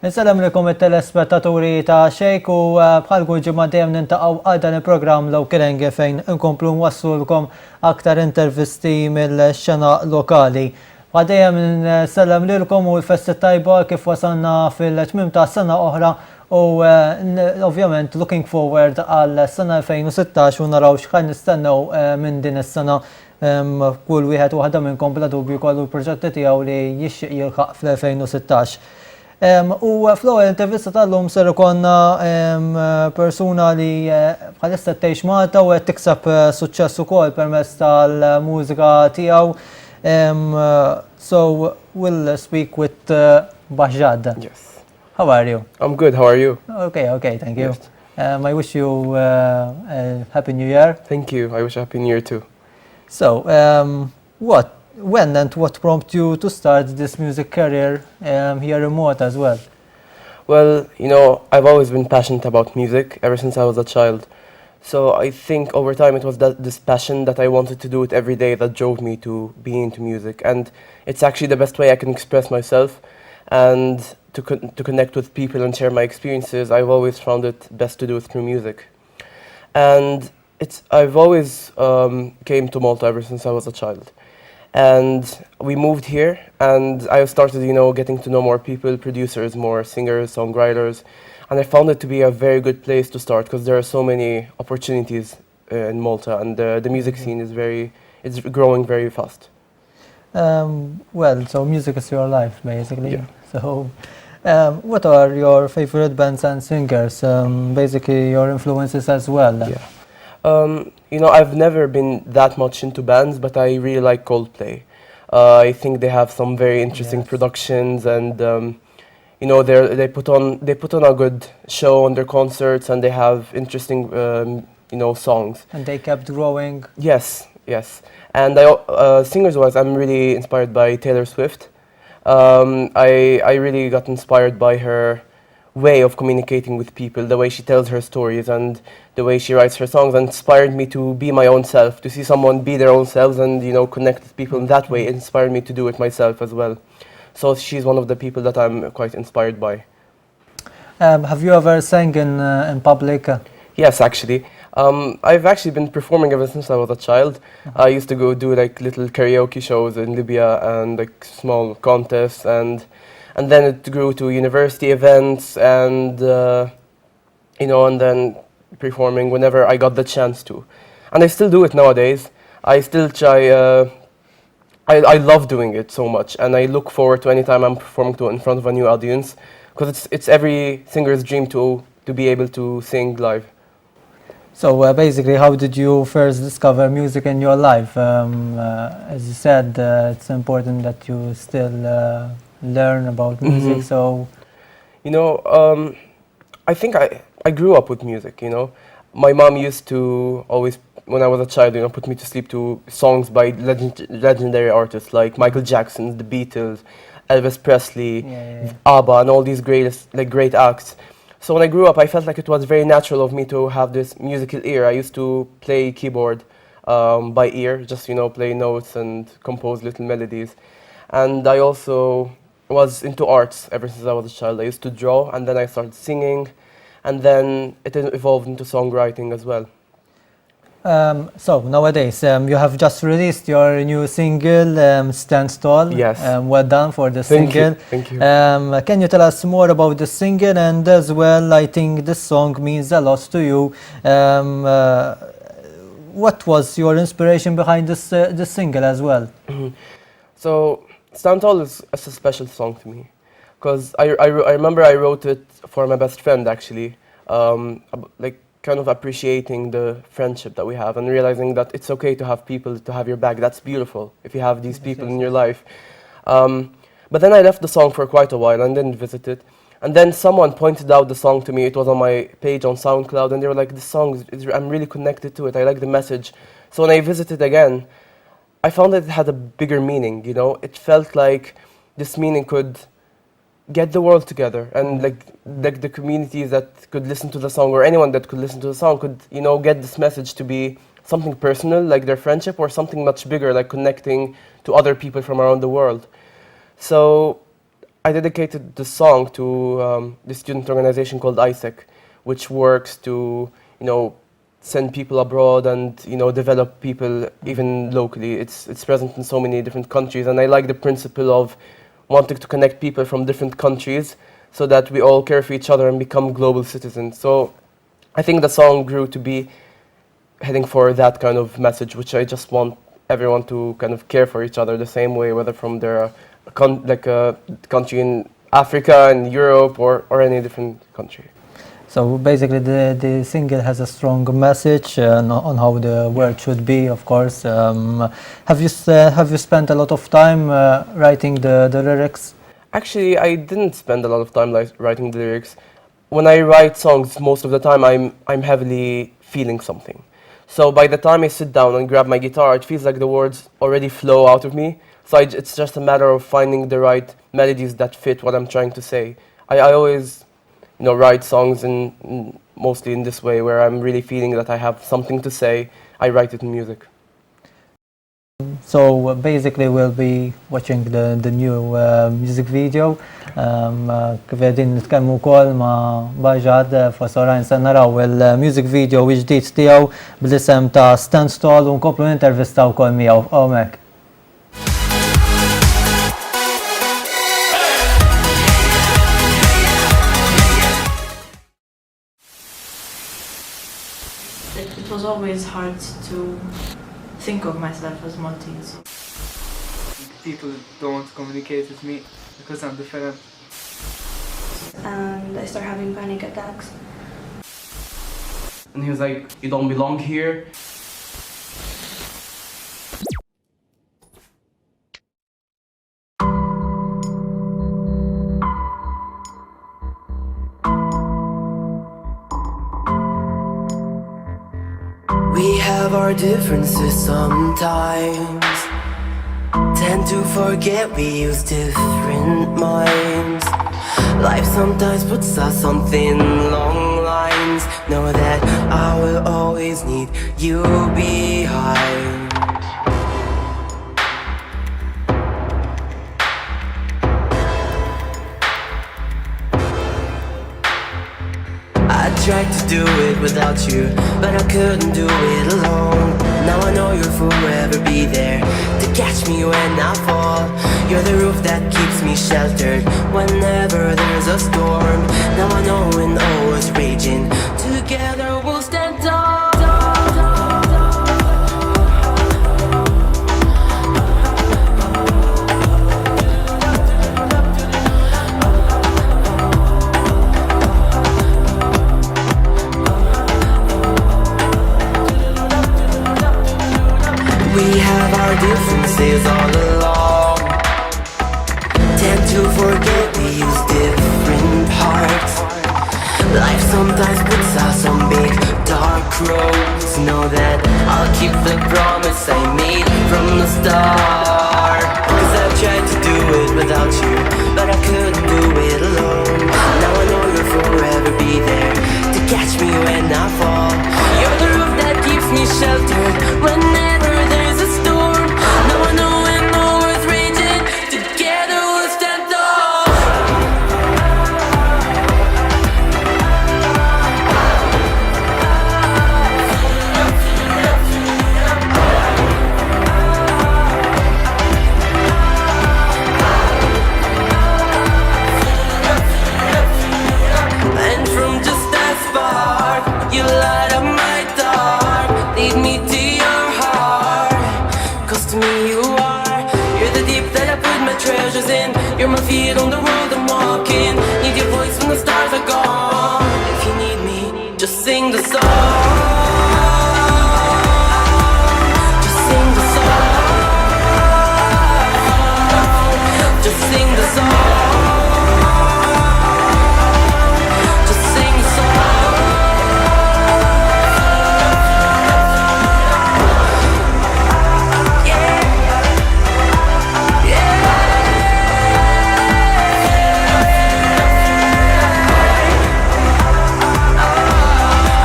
Nisalam likom il-telespettaturi ta' Xejk u bħal kull ġimma dejjem nintaqgħu għal dan il-programm Local Enge fejn inkomplu nwassulkom aktar intervisti mill-xena lokali. Dejjem nisalam lilkom u l-festi tajba kif wasalna fil-tmim ta' sena oħra u ovvjament looking forward għal sena 2016 u naraw x'ħan nistennew minn din is-sena. Kull wieħed waħda minnkom bla dubju kollu l-proġetti tiegħu li jixtieq jilħaq fl-2016. U fl-ewwel intervista tal-lum ser ikonna persuna li bħalissa tgħix Malta u qed tikseb suċċess ukoll permezz tal-mużika tiegħu. So we'll speak with Bahjat. Yes. How are you? I'm good. How are you? Okay, thank you. Yes. I wish you a Happy New Year. Thank you. I wish a Happy New Year too. So, when and what prompted you to start this music career here in Malta as well? Well, I've always been passionate about music ever since I was a child. So I think over time it was this passion that I wanted to do it every day that drove me to be into music. And it's actually the best way I can express myself and to connect with people and share my experiences. I've always found it best to do it through music. And I've always came to Malta ever since I was a child. And we moved here and I started, getting to know more people, producers, more singers, songwriters. And I found it to be a very good place to start because there are so many opportunities in Malta and the music scene is growing very fast. So music is your life, basically. Yeah. So what are your favorite bands and singers? Basically your influences as well. Yeah. I've never been that much into bands, but I really like Coldplay. I think they have some very interesting productions, and they put on a good show on their concerts, and they have interesting songs. And they kept growing. Yes. And singers-wise, I'm really inspired by Taylor Swift. I really got inspired by her way of communicating with people, the way she tells her stories and the way she writes her songs inspired me to be my own self, to see someone be their own selves and connect with people in that way inspired me to do it myself as well. So she's one of the people that I'm quite inspired by. Have you ever sang in public? Yes, actually. I've actually been performing ever since I was a child. I used to go do like little karaoke shows in Libya and like small contests and then it grew to university events and and then performing whenever I got the chance to. And I still do it nowadays. I still try, I love doing it so much and I look forward to any time I'm performing in front of a new audience because it's every singer's dream to be able to sing live. So basically, how did you first discover music in your life? As you said, it's important that you still learn about music. So, I think I grew up with music. My mom used to always, when I was a child, put me to sleep to songs by legendary artists like Michael Jackson, the Beatles, Elvis Presley, ABBA, and all these great acts. So when I grew up, I felt like it was very natural of me to have this musical ear. I used to play keyboard by ear, just play notes and compose little melodies. And I also was into arts ever since I was a child. I used to draw, and then I started singing, and then it evolved into songwriting as well. So nowadays, you have just released your new single, Stand Tall. Yes. Well done for the single. Thank you. Can you tell us more about the single? And as well, I think this song means a lot to you. What was your inspiration behind this single as well? So Stand Tall is a special song to me because I remember I wrote it for my best friend actually, kind of appreciating the friendship that we have and realizing that it's okay to have people to have your back. That's beautiful if you have these people in your life. But then I left the song for quite a while and didn't visit it. And then someone pointed out the song to me. It was on my page on SoundCloud and they were like, this song, I'm really connected to it. I like the message. So when I visited again, I found that it had a bigger meaning, It felt like this meaning could get the world together and like the communities that could listen to the song or anyone that could listen to the song could get this message to be something personal like their friendship or something much bigger like connecting to other people from around the world. So I dedicated the song to the student organization called Xejk, which works to, send people abroad and, develop people even locally. It's present in so many different countries, and I like the principle of wanting to connect people from different countries so that we all care for each other and become global citizens. So I think the song grew to be heading for that kind of message, which I just want everyone to kind of care for each other the same way, whether from their a country in Africa and Europe or any different country. So basically the single has a strong message on how the world should be, of course. Have you spent a lot of time writing the lyrics? Actually, I didn't spend a lot of time writing the lyrics. When I write songs, most of the time I'm heavily feeling something. So by the time I sit down and grab my guitar, it feels like the words already flow out of me. So it's just a matter of finding the right melodies that fit what I'm trying to say. I always, write songs mostly in this way, where I'm really feeling that I have something to say. I write it in music. So basically we'll be watching the new music video. Kif qegħdin nitkellmu wkoll ma' Bahjat f'Osorajn se naraw il-music video ġdid tiegħu bl-isem ta' Stand Tall u nkomplu nintervistaw wkoll miegħu hawnhekk. It was always hard to think of myself as Maltese. People don't communicate with me because I'm different. And I start having panic attacks. And he was like, "You don't belong here." We have our differences sometimes. Tend to forget we use different minds. Life sometimes puts us on thin, long lines. Know that I will always need you behind. I tried to do it without you, but I couldn't do it alone. Now I know you'll forever be there to catch me when I fall. You're the roof that keeps me sheltered whenever there's a storm. Now I know when all is raging, together we'll stand tall. We have our differences all along. Tend to forget we use different parts. Life sometimes puts us on big dark roads. Know that I'll keep the promise I made from the start. Cause I tried to do it without you, but I couldn't do it alone. Now I know you'll forever be there to catch me when I fall. You're the roof that keeps me sheltered whenever there's a storm. Now I know when all is raging, together we'll stand tall. And from just that spark, you light up my dark. Lead me to your heart, cause to me you are. You're the deep that I put my treasures in. You're my feet on the road I'm walking. Need your voice when the stars are gone. If you need me, just sing the song. Just sing the song. Just sing the song. Just sing the song. Yeah. Yeah.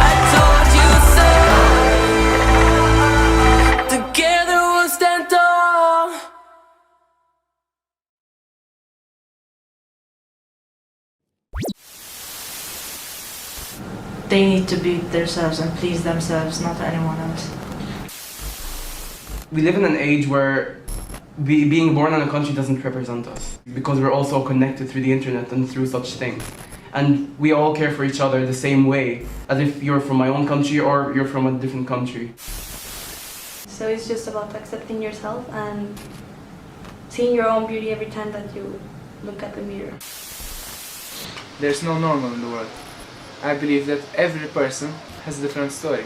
I told they need to be themselves and please themselves, not anyone else. We live in an age where being born in a country doesn't represent us, because we're also connected through the internet and through such things. And we all care for each other the same way, as if you're from my own country or you're from a different country. So it's just about accepting yourself and seeing your own beauty every time that you look at the mirror. There's no normal in the world. I believe that every person has a different story.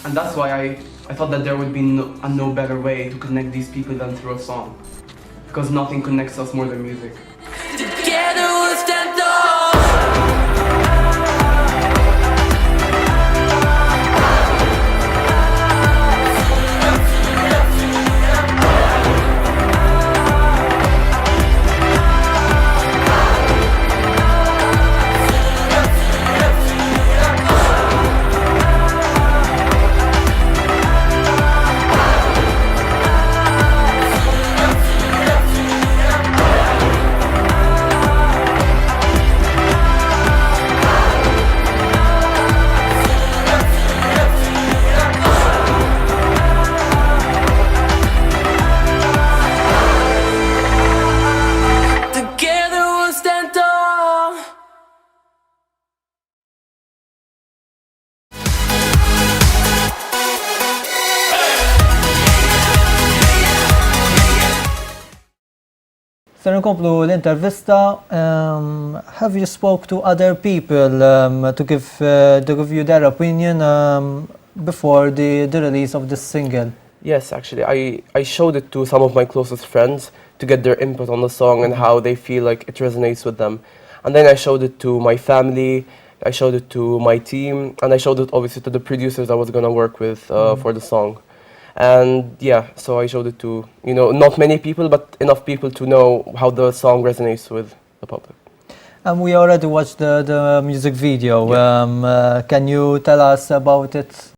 And that's why I thought that there would be no better way to connect these people than through a song. Because nothing connects us more than music. Together we'll stand tall. Ser nkomplu l-intervista, have you spoke to other people to give you their opinion before the release of this single? Yes, actually, I showed it to some of my closest friends to get their input on the song and how they feel like it resonates with them. And then I showed it to my family, I showed it to my team, and I showed it obviously to the producers I was going to work with for the song. And yeah, so I showed it to, not many people, but enough people to know how the song resonates with the public. And we already watched the music video. Yeah. Can you tell us about it?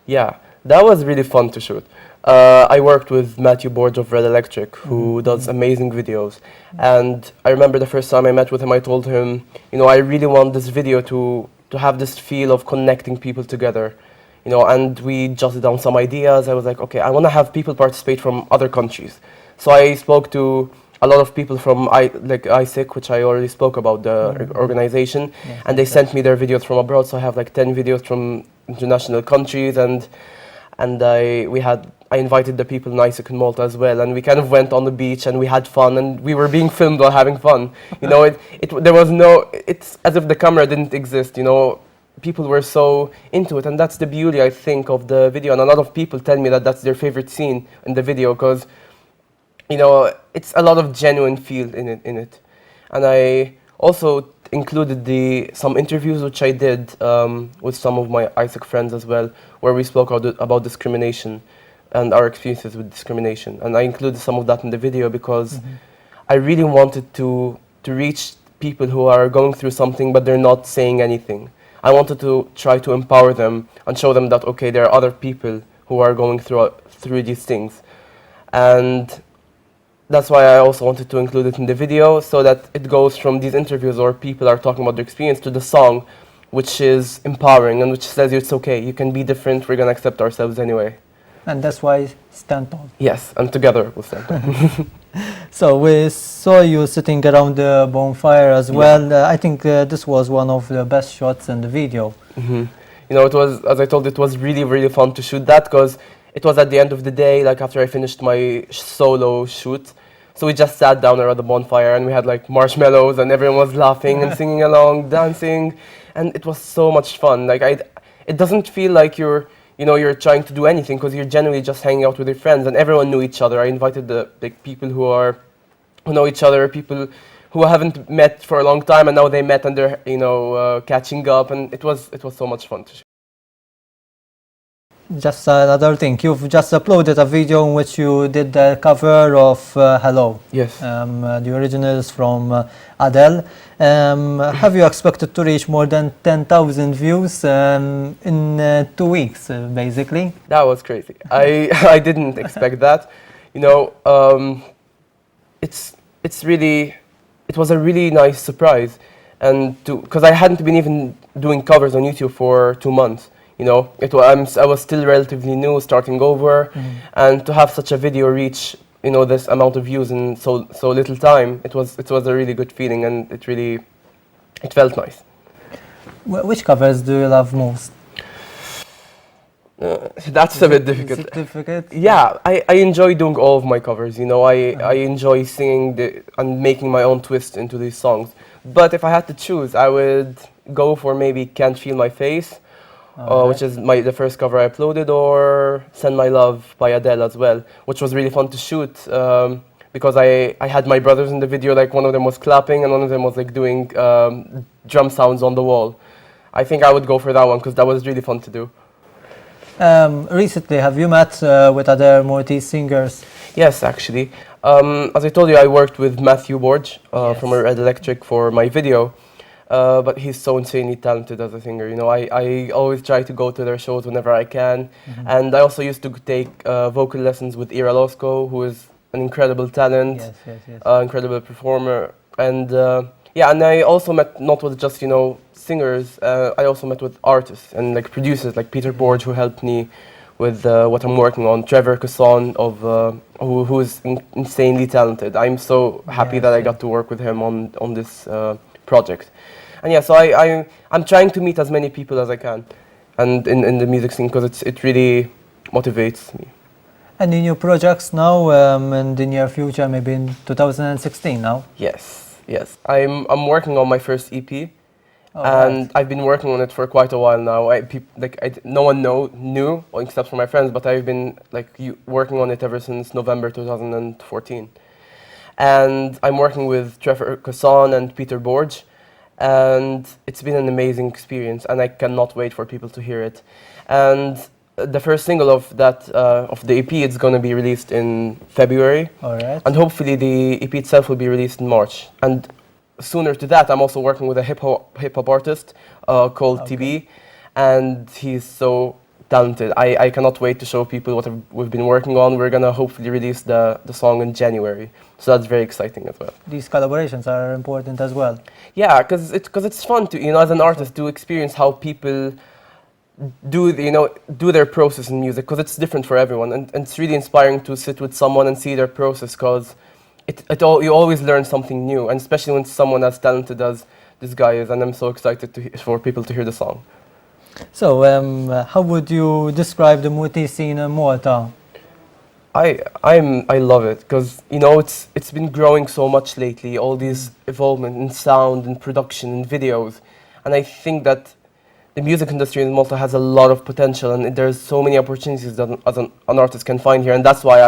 Yeah, that was really fun to shoot. I worked with Matthew Borge of Red Electric, who does amazing videos. And I remember the first time I met with him, I told him, I really want this video to have this feel of connecting people together. And we jotted down some ideas. I was like, okay, I want to have people participate from other countries. So I spoke to a lot of people from Xejk, which I already spoke about, the organization, and they sent me their videos from abroad. So I have like 10 videos from international countries, and I invited the people in Xejk and Malta as well, and we kind of went on the beach and we had fun, and we were being filmed while having fun. There was it's as if the camera didn't exist. People were so into it, and that's the beauty, I think, of the video. And a lot of people tell me that that's their favorite scene in the video, because it's a lot of genuine feel in it. And I also included some interviews which I did with some of my Xejk friends as well, where we spoke about discrimination and our experiences with discrimination. And I included some of that in the video because I really wanted to reach people who are going through something but they're not saying anything. I wanted to try to empower them and show them that, okay, there are other people who are going through these things. And that's why I also wanted to include it in the video, so that it goes from these interviews or people are talking about their experience to the song, which is empowering and which says it's okay, you can be different, we're going to accept ourselves anyway. And that's why Stand Tall. Yes, and together we'll stand tall. So we saw you sitting around the bonfire as well. I think this was one of the best shots in the video. It was, as I told, it was really, really fun to shoot that, because it was at the end of the day, like after I finished my solo shoot. So we just sat down around the bonfire and we had like marshmallows and everyone was laughing and singing along, dancing, and it was so much fun. It doesn't feel like you're trying to do anything, because you're generally just hanging out with your friends, and everyone knew each other. I invited the people who know each other, people who haven't met for a long time, and now they met and they're catching up, and it was so much fun to shoot. Just another thing, you've just uploaded a video in which you did the cover of Hello. Yes. The original is from Adele. Have you expected to reach more than 10,000 views in 2 weeks, basically? That was crazy. I didn't expect that. It was a really nice surprise, and because I hadn't been even doing covers on YouTube for 2 months. You know, I was still relatively new, starting over, and to have such a video reach, you know, this amount of views in so little time, it was a really good feeling, and it felt nice. Which covers do you love most? That's a bit difficult. Certificate? Yeah, I enjoy doing all of my covers. You know, I enjoy singing and making my own twist into these songs. But if I had to choose, I would go for maybe "Can't Feel My Face," which is the first cover I uploaded, or "Send My Love" by Adele as well, which was really fun to shoot because I had my brothers in the video. Like, one of them was clapping and one of them was like doing drum sounds on the wall. I think I would go for that one because that was really fun to do. Recently, have you met with other Maltese singers? Yes, actually. As I told you, I worked with Matthew Borge from Red Electric for my video, but he's so insanely talented as a singer. You know, I always try to go to their shows whenever I can, and I also used to take vocal lessons with Ira Losco, who is an incredible talent, incredible performer, and yeah, and I also met not with just, you know, singers. I also met with artists and like producers like Peter Borge, who helped me with what I'm working on. Trevor Casson who is insanely talented. I'm so happy that I got to work with him on this project. And yeah, so I'm trying to meet as many people as I can, and in the music scene, because it really motivates me. Any new projects now in the near future, maybe in 2016 now? Yes. I'm working on my first EP. And I've been working on it for quite a while now. No one knew, except for my friends, but I've been working on it ever since November 2014. And I'm working with Trevor Casson and Peter Borge, and it's been an amazing experience, and I cannot wait for people to hear it. And the first single of the EP is going to be released in February, and hopefully the EP itself will be released in March. And sooner to that, I'm also working with a hip hop artist called TB, and he's so talented. I cannot wait to show people what we've been working on. We're gonna hopefully release the song in January, so that's very exciting as well. These collaborations are important as well. Yeah, because it's fun to, you know, as an artist, to experience how people do their process in music, because it's different for everyone, and it's really inspiring to sit with someone and see their process, because you always learn something new, and especially when someone as talented as this guy is, and I'm so excited for people to hear the song. So, how would you describe the Maltese scene in Malta? I love it, because, you know, it's been growing so much lately, all these evolvement in sound and production and videos, and I think that the music industry in Malta has a lot of potential, and there's so many opportunities that an artist can find here, and that's why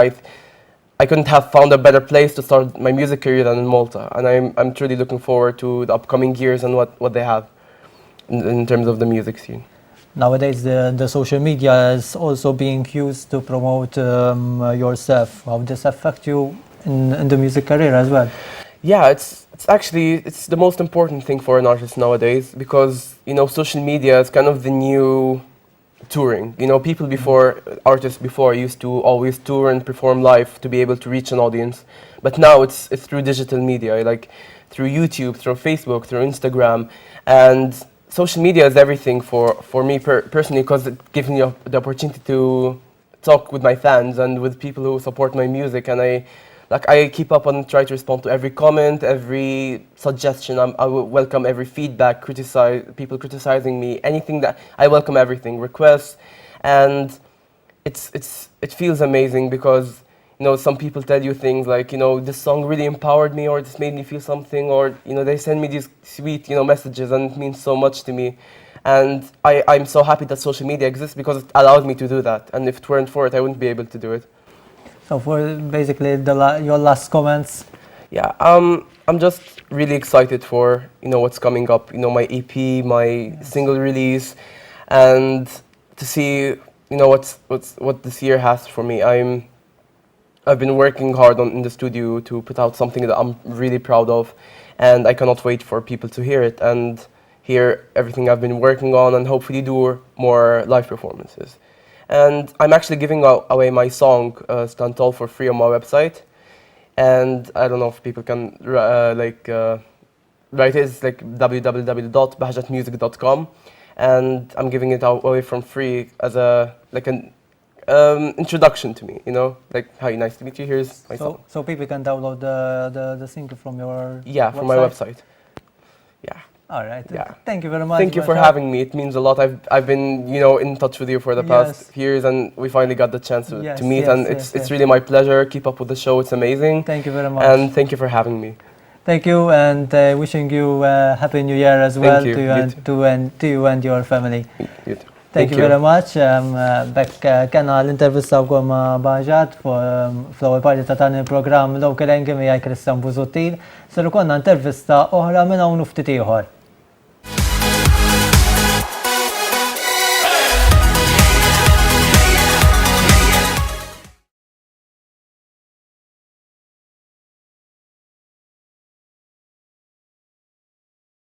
I couldn't have found a better place to start my music career than in Malta, and I'm truly looking forward to the upcoming years and what they have in terms of the music scene. Nowadays, the social media is also being used to promote yourself. How does this affect you in the music career as well? Yeah, it's actually the most important thing for an artist nowadays, because, you know, social media is kind of the new touring. You know, artists before used to always tour and perform live to be able to reach an audience, but now it's through digital media, like through YouTube, through Facebook, through Instagram, and social media is everything for me personally, because it gives me the opportunity to talk with my fans and with people who support my music, and I keep up and try to respond to every comment, every suggestion. I will welcome every feedback, people criticizing me, anything that I welcome, everything, requests, and it feels amazing, because, you know, some people tell you things like, you know, this song really empowered me, or this made me feel something, or, you know, they send me these sweet, you know, messages, and it means so much to me. And I'm so happy that social media exists, because it allowed me to do that, and if it weren't for it, I wouldn't be able to do it. So for basically your last comments. Yeah, I'm just really excited for, you know, what's coming up. You know, my EP, my single release, and to see, you know, what this year has for me. I've been working hard in the studio to put out something that I'm really proud of, and I cannot wait for people to hear it and hear everything I've been working on, and hopefully do more live performances. And I'm actually giving away my song, Stand Tall, for free on my website. And I don't know if people can right, it's like www.bahjatmusic.com, and I'm giving it away from free as a like an introduction to me, you know, like, hi, nice to meet you, here's my song. So people can download the single from your Yeah, from my website. Yeah. All right. Yeah. Thank you very much. Thank you for Bahjat. having me. It means a lot. I've been, you know, in touch with you for the past Yes. years, and we finally got the chance to Yes, meet, yes, and yes, it's really my pleasure. Keep up with the show. It's amazing. Thank you very much. And thank you for having me. Thank you, and wishing you Happy New Year as well you. to you, You and, to you and your family. You too. Thank you very much. Bekk kena l-intervista u ma Bahjat fl-ewwel parti ta' dan il-programm Local Engi miegħi Christian Busuttil. Ser konna intervista oħra minn hawn ftit ieħor.